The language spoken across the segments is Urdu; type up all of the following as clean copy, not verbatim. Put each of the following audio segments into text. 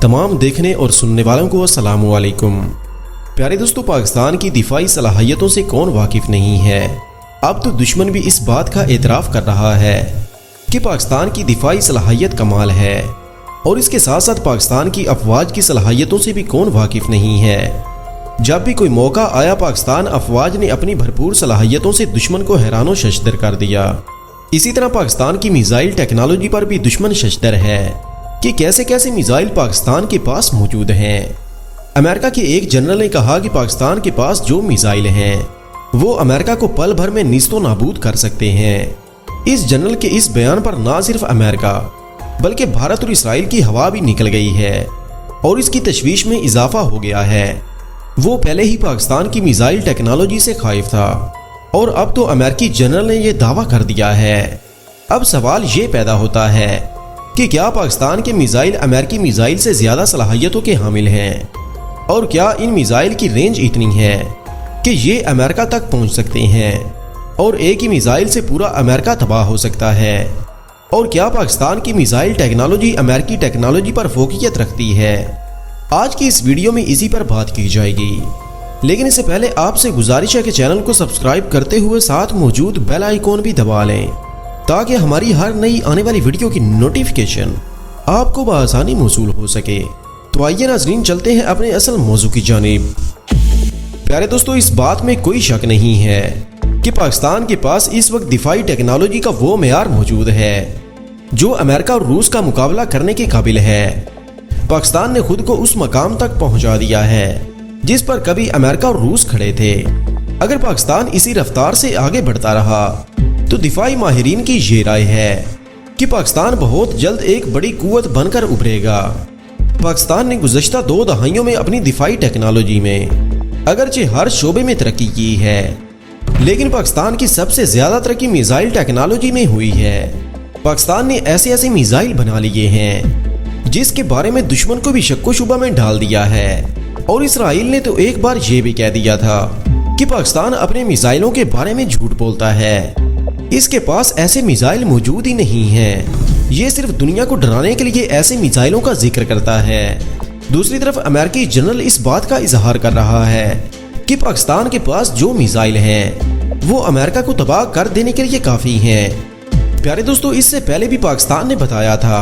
تمام دیکھنے اور سننے والوں کو السلام علیکم۔ پیارے دوستو، پاکستان کی دفاعی صلاحیتوں سے کون واقف نہیں ہے؟ اب تو دشمن بھی اس بات کا اعتراف کر رہا ہے کہ پاکستان کی دفاعی صلاحیت کمال ہے، اور اس کے ساتھ ساتھ پاکستان کی افواج کی صلاحیتوں سے بھی کون واقف نہیں ہے۔ جب بھی کوئی موقع آیا، پاکستان افواج نے اپنی بھرپور صلاحیتوں سے دشمن کو حیران و ششدر کر دیا۔ اسی طرح پاکستان کی میزائل ٹیکنالوجی پر بھی دشمن ششدر ہے کہ کیسے کیسے میزائل پاکستان کے پاس موجود ہیں۔ امریکہ کے ایک جنرل نے کہا کہ پاکستان کے پاس جو میزائل ہیں وہ امریکہ کو پل بھر میں نیست و نابود کر سکتے ہیں۔ اس جنرل کے اس بیان پر نہ صرف امریکہ بلکہ بھارت اور اسرائیل کی ہوا بھی نکل گئی ہے اور اس کی تشویش میں اضافہ ہو گیا ہے۔ وہ پہلے ہی پاکستان کی میزائل ٹیکنالوجی سے خائف تھا، اور اب تو امریکی جنرل نے یہ دعویٰ کر دیا ہے۔ اب سوال یہ پیدا ہوتا ہے کہ کیا پاکستان کے میزائل امریکی میزائل سے زیادہ صلاحیتوں کے حامل ہیں، اور کیا ان میزائل کی رینج اتنی ہے کہ یہ امریکہ تک پہنچ سکتے ہیں، اور ایک ہی میزائل سے پورا امریکہ تباہ ہو سکتا ہے، اور کیا پاکستان کی میزائل ٹیکنالوجی امریکی ٹیکنالوجی پر فوقیت رکھتی ہے؟ آج کی اس ویڈیو میں اسی پر بات کی جائے گی، لیکن اس سے پہلے آپ سے گزارش ہے کہ چینل کو سبسکرائب کرتے ہوئے ساتھ موجود بیل آئیکن بھی دبا لیں تاکہ ہماری ہر نئی آنے والی ویڈیو کی نوٹیفیکیشن آپ کو بآسانی موصول ہو سکے۔ تو آئیے ناظرین، چلتے ہیں اپنے اصل موضوع کی جانب۔ پیارے دوستو، اس بات میں کوئی شک نہیں ہے کہ پاکستان کے پاس اس وقت دفاعی ٹیکنالوجی کا وہ معیار موجود ہے جو امریکہ اور روس کا مقابلہ کرنے کے قابل ہے۔ پاکستان نے خود کو اس مقام تک پہنچا دیا ہے جس پر کبھی امریکہ اور روس کھڑے تھے۔ اگر پاکستان اسی رفتار سے آگے بڑھتا رہا تو دفاعی ماہرین کی یہ رائے ہے کہ پاکستان بہت جلد ایک بڑی قوت بن کر ابھرے گا۔ پاکستان نے گزشتہ 2 دہائیوں میں اپنی دفاعی ٹیکنالوجی میں اگرچہ ہر شعبے میں ترقی کی ہے، لیکن پاکستان کی سب سے زیادہ ترقی میزائل ٹیکنالوجی میں ہوئی ہے۔ پاکستان نے ایسے میزائل بنا لیے ہیں جس کے بارے میں دشمن کو بھی شک و شبہ میں ڈال دیا ہے، اور اسرائیل نے تو ایک بار یہ بھی کہہ دیا تھا کہ پاکستان اپنے میزائلوں کے بارے میں جھوٹ بولتا ہے۔ اس کے پاس ایسے میزائل موجود ہی نہیں ہیں، یہ صرف دنیا کو ڈرانے کے لیے ایسے میزائلوں کا ذکر کرتا ہے۔ دوسری طرف امریکی جنرل اس بات کا اظہار کر رہا ہے کہ پاکستان کے پاس جو میزائل ہیں وہ امریکہ کو تباہ کر دینے کے لیے کافی ہیں۔ پیارے دوستو، اس سے پہلے بھی پاکستان نے بتایا تھا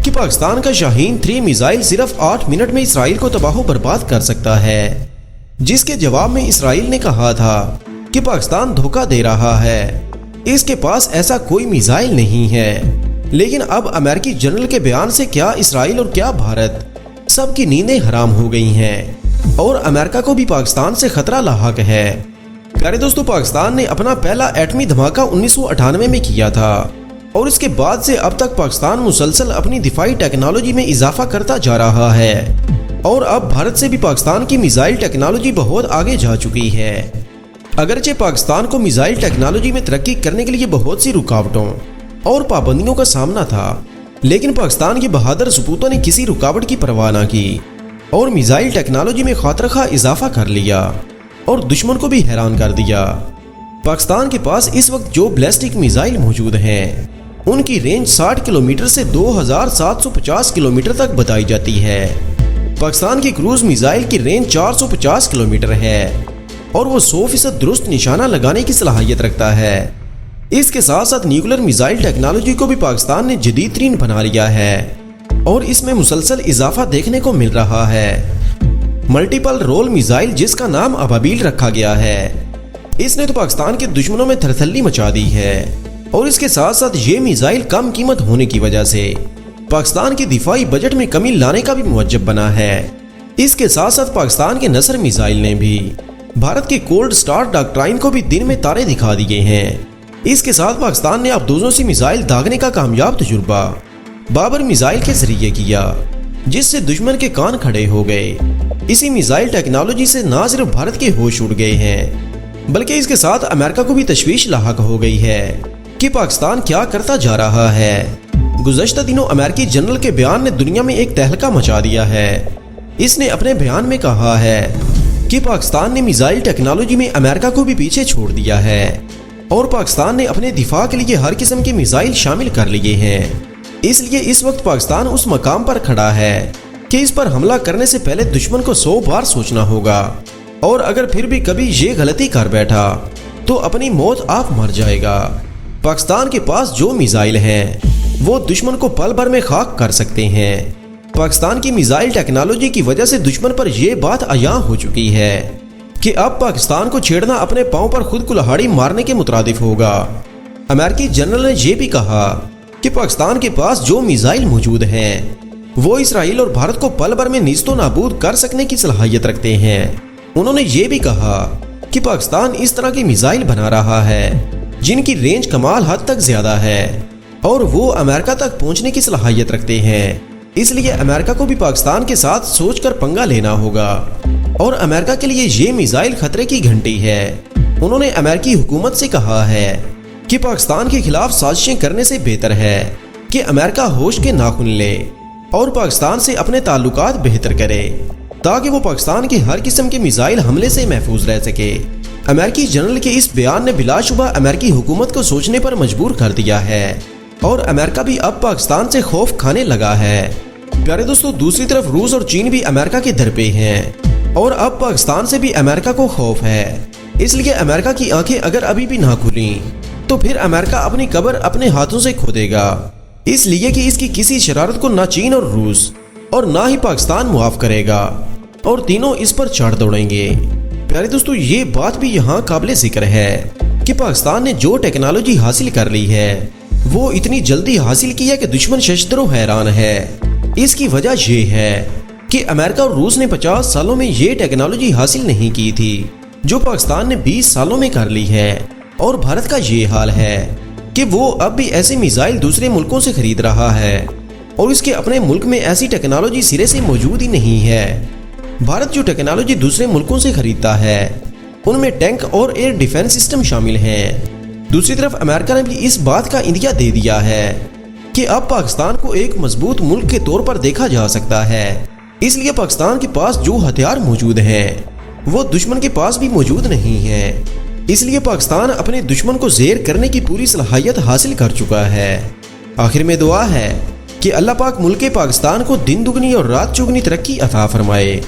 کہ پاکستان کا شاہین 3 میزائل صرف 8 منٹ میں اسرائیل کو تباہ و برباد کر سکتا ہے، جس کے جواب میں اسرائیل نے کہا تھا کہ پاکستان دھوکہ دے رہا ہے، اس کے پاس ایسا کوئی میزائل نہیں ہے۔ لیکن اب امریکی جنرل کے بیان سے کیا اسرائیل اور کیا بھارت سب کی نیندیں حرام ہو گئی ہیں، اور امریکہ کو بھی پاکستان سے خطرہ لاحق ہے۔ پیارے دوستو، پاکستان نے اپنا پہلا ایٹمی دھماکہ 1998 میں کیا تھا، اور اس کے بعد سے اب تک پاکستان مسلسل اپنی دفاعی ٹیکنالوجی میں اضافہ کرتا جا رہا ہے، اور اب بھارت سے بھی پاکستان کی میزائل ٹیکنالوجی بہت آگے جا چکی ہے۔ اگرچہ پاکستان کو میزائل ٹیکنالوجی میں ترقی کرنے کے لیے بہت سی رکاوٹوں اور پابندیوں کا سامنا تھا، لیکن پاکستان کے بہادر سپوتوں نے کسی رکاوٹ کی پرواہ نہ کی اور میزائل ٹیکنالوجی میں خاطرخواہ اضافہ کر لیا اور دشمن کو بھی حیران کر دیا۔ پاکستان کے پاس اس وقت جو بیلسٹک میزائل موجود ہیں ان کی رینج 60 کلومیٹر سے 2750 کلومیٹر تک بتائی جاتی ہے۔ پاکستان کی کروز میزائل کی رینج 450 کلومیٹر ہے، اور وہ 100% درست نشانہ لگانے کی صلاحیت رکھتا ہے۔ اس کے ساتھ ساتھ نیوکلر میزائل ٹیکنالوجی کو بھی پاکستان نے جدید ترین بنا لیا ہے، اور اس میں مسلسل اضافہ دیکھنے کو مل رہا ہے۔ ملٹیپل رول میزائل، جس کا نام ابابیل رکھا گیا ہے، اس نے تو پاکستان کے دشمنوں میں تھرتھلی مچا دی ہے، اور اس کے ساتھ ساتھ یہ میزائل کم قیمت ہونے کی وجہ سے پاکستان کے دفاعی بجٹ میں کمی لانے کا بھی موجب بنا ہے۔ اس کے ساتھ ساتھ پاکستان کے نصر میزائل نے بھی بھارت کے کولڈ سٹار ڈاکٹرائن کو بھی دن میں تارے دکھا دیے ہیں۔ اس کے ساتھ پاکستان نے ابدوزوں سے میزائل داغنے کا کامیاب تجربہ بابر میزائل کے ذریعے کیا، جس سے دشمن کے کان کھڑے ہو گئے۔ اسی میزائل ٹیکنالوجی سے نہ صرف بھارت کے ہوش اڑ گئے ہیں بلکہ اس کے ساتھ امریکہ کو بھی تشویش لاحق ہو گئی ہے کہ پاکستان کیا کرتا جا رہا ہے۔ گزشتہ دنوں امریکی جنرل کے بیان نے دنیا میں ایک تہلکہ مچا دیا ہے۔ اس نے اپنے بیان میں کہا ہے کہ پاکستان نے میزائل ٹیکنالوجی میں امریکہ کو بھی پیچھے چھوڑ دیا ہے، اور پاکستان نے اپنے دفاع کے لیے ہر قسم کے میزائل شامل کر لیے ہیں۔ اس لیے اس وقت پاکستان اس مقام پر کھڑا ہے کہ اس پر حملہ کرنے سے پہلے دشمن کو 100 بار سوچنا ہوگا، اور اگر پھر بھی کبھی یہ غلطی کر بیٹھا تو اپنی موت آپ مر جائے گا۔ پاکستان کے پاس جو میزائل ہیں وہ دشمن کو پل بھر میں خاک کر سکتے ہیں۔ پاکستان کی میزائل ٹیکنالوجی کی وجہ سے دشمن پر یہ بات عیاں ہو چکی ہے کہ اب پاکستان کو چھیڑنا اپنے پاؤں پر خود کلہاڑی مارنے کے مترادف ہوگا۔ امریکی جنرل نے یہ بھی کہا کہ پاکستان کے پاس جو میزائل موجود ہیں وہ اسرائیل اور بھارت کو پل بھر میں نیست و نابود کر سکنے کی صلاحیت رکھتے ہیں۔ انہوں نے یہ بھی کہا کہ پاکستان اس طرح کی میزائل بنا رہا ہے جن کی رینج کمال حد تک زیادہ ہے اور وہ امریکہ تک پہنچنے کی صلاحیت رکھتے ہیں، اس لیے امریکہ کو بھی پاکستان کے ساتھ سوچ کر پنگا لینا ہوگا، اور امریکہ کے لیے یہ میزائل خطرے کی گھنٹی ہے۔ انہوں نے امریکی حکومت سے کہا ہے کہ پاکستان کے خلاف سازشیں کرنے سے بہتر ہے کہ امریکہ ہوش کے ناخن لے اور پاکستان سے اپنے تعلقات بہتر کرے تاکہ وہ پاکستان کے ہر قسم کے میزائل حملے سے محفوظ رہ سکے۔ امریکی جنرل کے اس بیان نے بلا شبہ امریکی حکومت کو سوچنے پر مجبور کر دیا ہے، اور امریکہ بھی اب پاکستان سے خوف کھانے لگا ہے۔ پیارے دوستو، دوسری طرف روس اور چین بھی امریکہ کے در پہ ہیں، اور اب پاکستان سے بھی امریکہ کو خوف ہے۔ اس لیے امریکہ کی آنکھیں اگر ابھی بھی نہ کھلیں تو پھر امریکہ اپنی قبر اپنے ہاتھوں سے کھودے گا، اس لیے کہ اس کی کسی شرارت کو نہ چین اور روس اور نہ ہی پاکستان معاف کرے گا، اور تینوں اس پر چڑھ دوڑیں گے۔ پیارے دوستو، یہ بات بھی یہاں قابل ذکر ہے کہ پاکستان نے جو ٹیکنالوجی حاصل کر لی ہے وہ اتنی جلدی حاصل کی ہے کہ دشمن ششدر و حیران ہے۔ اس کی وجہ یہ ہے کہ امریکہ اور روس نے 50 سالوں میں یہ ٹیکنالوجی حاصل نہیں کی تھی جو پاکستان نے 20 سالوں میں کر لی ہے، اور بھارت کا یہ حال ہے کہ وہ اب بھی ایسے میزائل دوسرے ملکوں سے خرید رہا ہے، اور اس کے اپنے ملک میں ایسی ٹیکنالوجی سرے سے موجود ہی نہیں ہے۔ بھارت جو ٹیکنالوجی دوسرے ملکوں سے خریدتا ہے ان میں ٹینک اور ایئر ڈیفنس سسٹم شامل ہیں۔ دوسری طرف امریکہ نے بھی اس بات کا اندیا دے دیا ہے کہ اب پاکستان کو ایک مضبوط ملک کے طور پر دیکھا جا سکتا ہے، اس لیے پاکستان کے پاس جو ہتھیار موجود ہیں وہ دشمن کے پاس بھی موجود نہیں ہیں، اس لیے پاکستان اپنے دشمن کو زیر کرنے کی پوری صلاحیت حاصل کر چکا ہے۔ آخر میں دعا ہے کہ اللہ پاک ملک پاکستان کو دن دگنی اور رات چگنی ترقی عطا فرمائے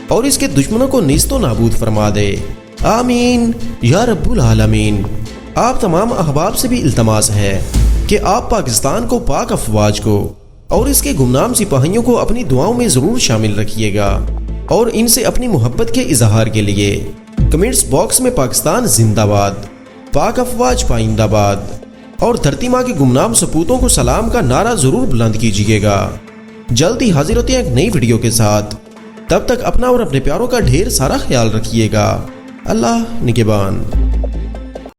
اور اس کے دشمنوں کو نیست و نابود فرما دے، آمین یا رب العالمین۔ آپ تمام احباب سے بھی التماس ہے کہ آپ پاکستان کو، پاک افواج کو اور اس کے گمنام سپاہیوں کو اپنی دعاؤں میں ضرور شامل رکھیے گا، اور ان سے اپنی محبت کے اظہار کے لیے کمنٹس باکس میں پاکستان زندہ باد، پاک افواج پائندہ باد اور دھرتی ماں کے گمنام سپوتوں کو سلام کا نعرہ ضرور بلند کیجیے گا۔ جلد ہی حاضر ہوتے ہیں ایک نئی ویڈیو کے ساتھ، تب تک اپنا اور اپنے پیاروں کا ڈھیر سارا خیال رکھیے گا۔ اللہ نگہبان۔